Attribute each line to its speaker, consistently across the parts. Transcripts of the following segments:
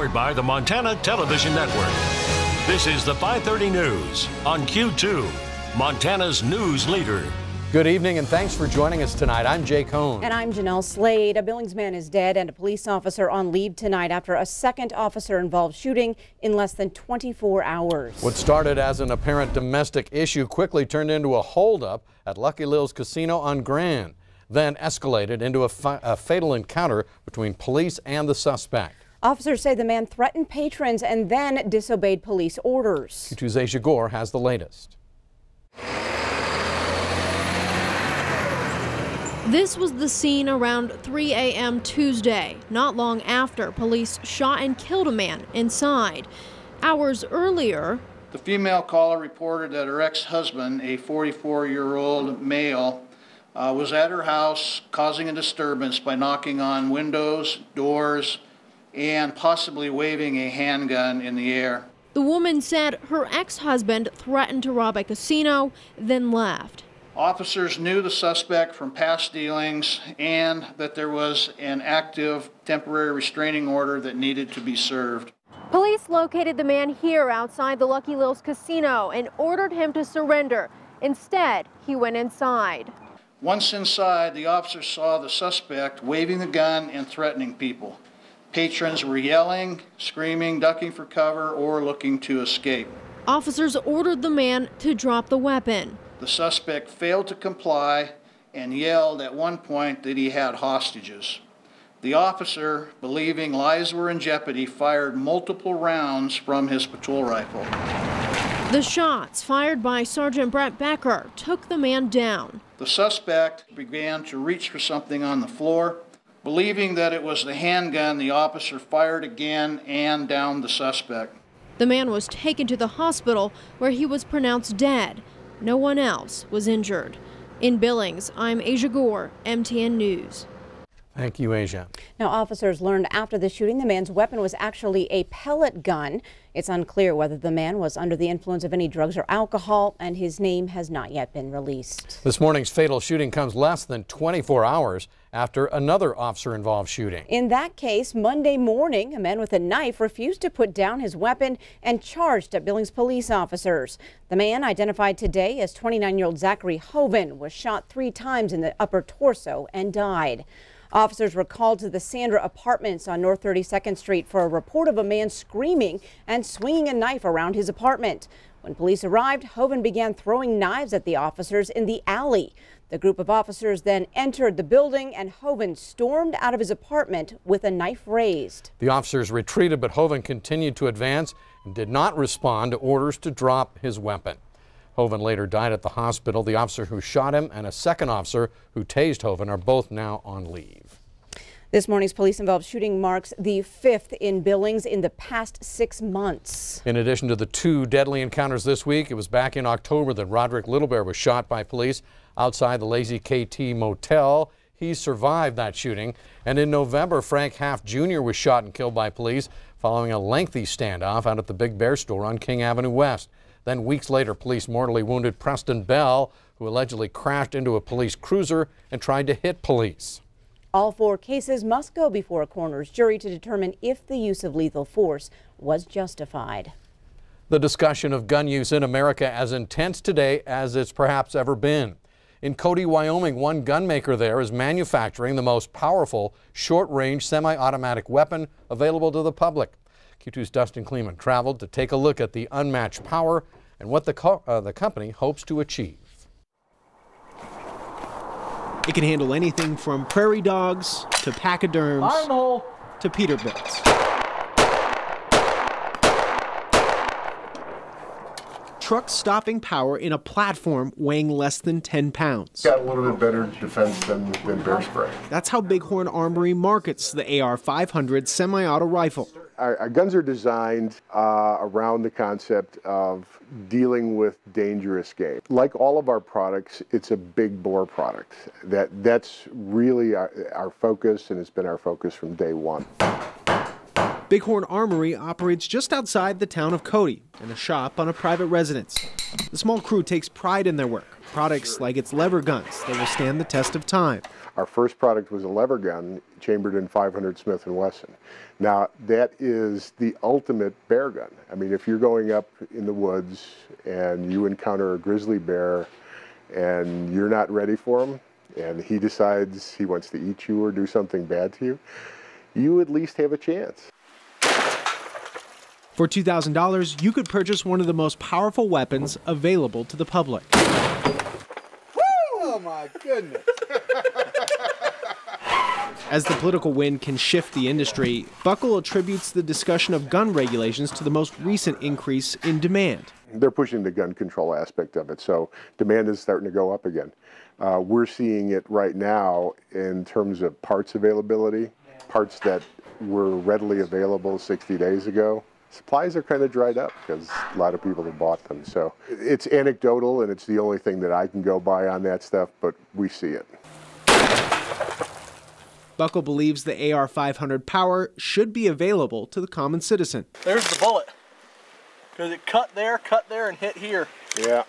Speaker 1: Powered by the Montana Television Network. This is the 530 News on Q2, Montana's news leader.
Speaker 2: Good evening and thanks for joining us tonight. I'm Jay Cohn.
Speaker 3: And I'm Jeanelle Slade. A Billings man is dead and a police officer on leave tonight after a second officer-involved shooting in less than 24 hours.
Speaker 2: What started as an apparent domestic issue quickly turned into a holdup at Lucky Lil's Casino on Grand, then escalated into a fatal encounter between police and the suspect.
Speaker 3: Officers say the man threatened patrons and then disobeyed police orders.
Speaker 2: Q2's Asia Gore has the latest.
Speaker 4: This was the scene around 3 a.m. Tuesday, not long after police shot and killed a man inside. Hours earlier,
Speaker 5: the female caller reported that her ex-husband, a 44-year-old male, was at her house causing a disturbance by knocking on windows, doors, and possibly waving a handgun in the air.
Speaker 4: The woman said her ex-husband threatened to rob a casino, then left.
Speaker 5: Officers knew the suspect from past dealings and that there was an active temporary restraining order that needed to be served.
Speaker 4: Police located the man here outside the Lucky Lil's Casino and ordered him to surrender. Instead, he went inside.
Speaker 5: Once inside, the officers saw the suspect waving the gun and threatening people. Patrons were yelling, screaming, ducking for cover, or looking to escape.
Speaker 4: Officers ordered the man to drop the weapon.
Speaker 5: The suspect failed to comply and yelled at one point that he had hostages. The officer, believing lives were in jeopardy, fired multiple rounds from his patrol rifle.
Speaker 4: The shots, fired by Sergeant Brett Becker, took the man down.
Speaker 5: The suspect began to reach for something on the floor. Believing that it was the handgun, the officer fired again and downed the suspect.
Speaker 4: The man was taken to the hospital where he was pronounced dead. No one else was injured. In Billings, I'm Asia Gore, MTN News.
Speaker 2: Thank you, Asia.
Speaker 3: Now, officers learned after the shooting the man's weapon was actually a pellet gun. It's unclear whether the man was under the influence of any drugs or alcohol, and his name has not yet been released.
Speaker 2: This morning's fatal shooting comes less than 24 hours after another officer-involved shooting.
Speaker 3: In that case, Monday morning, a man with a knife refused to put down his weapon and charged at Billings police officers. The man, identified today as 29-year-old Zachary Hoven, was shot 3 times in the upper torso and died. Officers were called to the Sandra Apartments on North 32nd Street for a report of a man screaming and swinging a knife around his apartment. When police arrived, Hoven began throwing knives at the officers in the alley. The group of officers then entered the building and Hoven stormed out of his apartment with a knife raised.
Speaker 2: The officers retreated, but Hoven continued to advance and did not respond to orders to drop his weapon. Hoven later died at the hospital. The officer who shot him and a second officer who tased Hoven are both now on leave.
Speaker 3: This morning's police-involved shooting marks the 5th in Billings in the past 6 months.
Speaker 2: In addition to the 2 deadly encounters this week, it was back in October that Roderick Littlebear was shot by police outside the Lazy KT Motel. He survived that shooting. And in November, Frank Half Jr. was shot and killed by police following a lengthy standoff out at the Big Bear store on King Avenue West. Then weeks later, police mortally wounded Preston Bell, who allegedly crashed into a police cruiser and tried to hit police.
Speaker 3: All 4 cases must go before a coroner's jury to determine if the use of lethal force was justified.
Speaker 2: The discussion of gun use in America as intense today as it's perhaps ever been. In Cody, Wyoming, one gun maker there is manufacturing the most powerful short-range semi-automatic weapon available to the public. Q2's Dustin Kleeman traveled to take a look at the unmatched power and what the company hopes to achieve.
Speaker 6: It can handle anything from prairie dogs to pachyderms to Peterbilts. Trucks stopping power in a platform weighing less than 10 pounds.
Speaker 7: Got a little bit better defense than bear spray.
Speaker 6: That's how Bighorn Armory markets the AR-500 semi-auto rifle.
Speaker 7: Our guns are designed around the concept of dealing with dangerous game. Like all of our products, it's a big bore product. That's really our focus, and it's been our focus from day one.
Speaker 6: Bighorn Armory operates just outside the town of Cody in a shop on a private residence. The small crew takes pride in their work, products like its lever guns that will stand the test of time.
Speaker 7: Our first product was a lever gun chambered in .500 Smith & Wesson. Now, that is the ultimate bear gun. I mean, if you're going up in the woods and you encounter a grizzly bear and you're not ready for him, and he decides he wants to eat you or do something bad to you, you at least have a chance.
Speaker 6: For $2,000, you could purchase one of the most powerful weapons available to the public.
Speaker 8: Oh my goodness.
Speaker 6: As the political wind can shift the industry, Buckle attributes the discussion of gun regulations to the most recent increase in demand.
Speaker 7: They're pushing the gun control aspect of it, so demand is starting to go up again. We're seeing it right now in terms of parts availability, parts that were readily available 60 days ago. Supplies are kind of dried up because a lot of people have bought them. So it's anecdotal and it's the only thing that I can go by on that stuff, but we see it.
Speaker 6: Buckle believes the AR-500 Power should be available to the common citizen.
Speaker 8: There's the bullet. Because it cut there, and hit here.
Speaker 7: Yeah.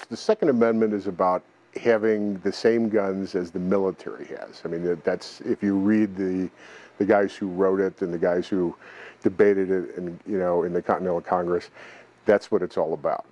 Speaker 7: The Second Amendment is about having the same guns as the military has. I mean, that's, if you read the guys who wrote it and the guys who debated it in the Continental Congress, that's what it's all about.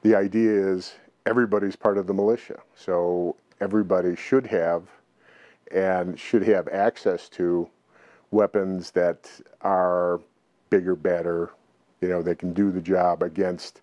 Speaker 7: The idea is everybody's part of the militia, so everybody should have access to weapons that are bigger, better, they can do the job against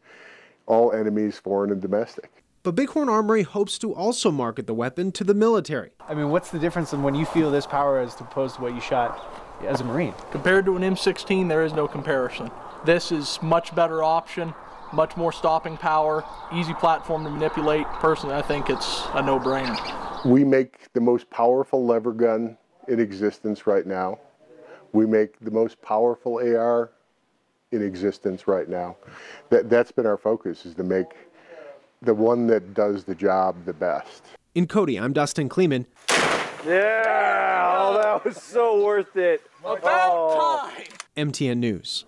Speaker 7: all enemies, foreign and domestic.
Speaker 6: But Bighorn Armory hopes to also market the weapon to the military.
Speaker 9: I mean, what's the difference in when you feel this power as opposed to what you shot as a Marine?
Speaker 8: Compared to an M16, there is no comparison. This is much better option, much more stopping power, easy platform to manipulate. Personally, I think it's a no-brainer.
Speaker 7: We make the most powerful lever gun in existence right now. We make the most powerful AR in existence right now. That's been our focus, is to make the one that does the job the best.
Speaker 6: In Cody, I'm Dustin Kleeman.
Speaker 9: Yeah, oh, that was so worth it.
Speaker 8: About time.
Speaker 6: MTN News.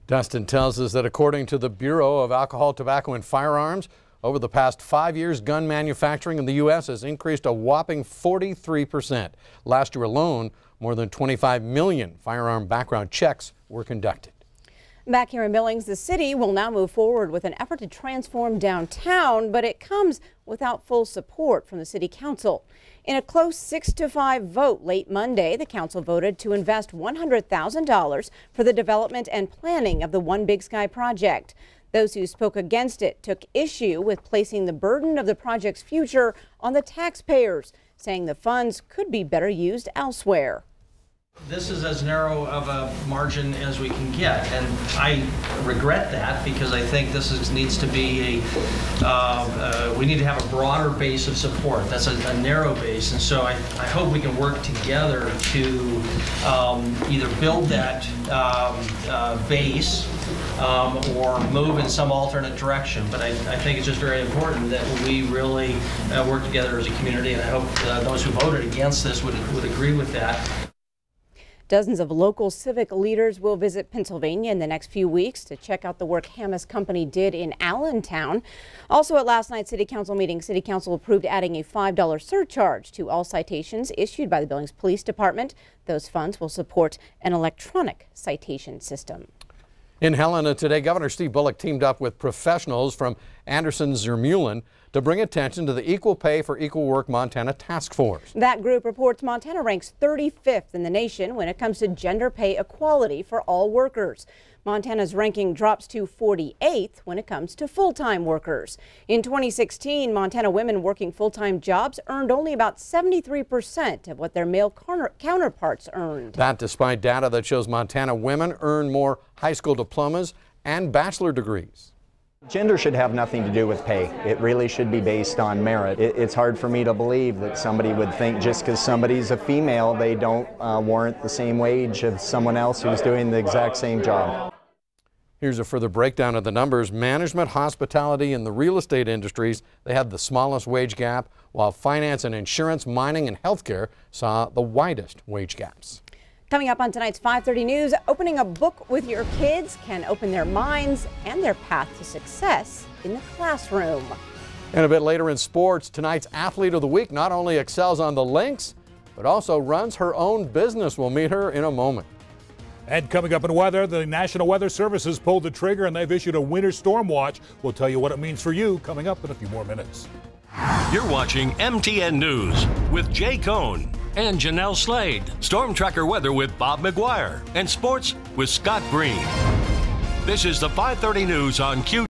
Speaker 2: Dustin tells us that according to the Bureau of Alcohol, Tobacco, and Firearms, over the past 5 years, gun manufacturing in the U.S. has increased a whopping 43%. Last year alone, more than 25 million firearm background checks were conducted.
Speaker 3: Back here in Billings, the city will now move forward with an effort to transform downtown, but it comes without full support from the city council. In a close 6-5 vote late Monday, the council voted to invest $100,000 for the development and planning of the One Big Sky project. Those who spoke against it took issue with placing the burden of the project's future on the taxpayers, saying the funds could be better used elsewhere.
Speaker 10: This is as narrow of a margin as we can get, and I regret that because I think this needs to be we need to have a broader base of support. That's a narrow base, and so I hope we can work together to either build that base or move in some alternate direction. But I think it's just very important that we really work together as a community, and I hope those who voted against this would agree with that.
Speaker 3: Dozens of local civic leaders will visit Pennsylvania in the next few weeks to check out the work Hammes Company did in Allentown. Also at last night's City Council meeting, City Council approved adding a $5 surcharge to all citations issued by the Billings Police Department. Those funds will support an electronic citation system.
Speaker 2: In Helena today, Governor Steve Bullock teamed up with professionals from Anderson-Zermulin to bring attention to the Equal Pay for Equal Work Montana Task Force.
Speaker 3: That group reports Montana ranks 35th in the nation when it comes to gender pay equality for all workers. Montana's ranking drops to 48th when it comes to full-time workers. In 2016, Montana women working full-time jobs earned only about 73% of what their male counterparts earned.
Speaker 2: That despite data that shows Montana women earn more high school diplomas and bachelor degrees.
Speaker 11: Gender should have nothing to do with pay. It really should be based on merit. It's hard for me to believe that somebody would think just because somebody's a female, they don't warrant the same wage as someone else who's doing the exact same job.
Speaker 2: Here's a further breakdown of the numbers. Management, hospitality, and the real estate industries, they had the smallest wage gap, while finance and insurance, mining, and healthcare saw the widest wage gaps.
Speaker 3: Coming up on tonight's 5:30 News, opening a book with your kids can open their minds and their path to success in the classroom.
Speaker 2: And a bit later in sports, tonight's Athlete of the Week not only excels on the links, but also runs her own business. We'll meet her in a moment.
Speaker 12: And coming up in weather, the National Weather Service has pulled the trigger and they've issued a winter storm watch. We'll tell you what it means for you coming up in a few more minutes.
Speaker 1: You're watching MTN News with Jay Cohn and Jeanelle Slade. Storm Tracker weather with Bob McGuire and sports with Scott Green. This is the 530 News on Q.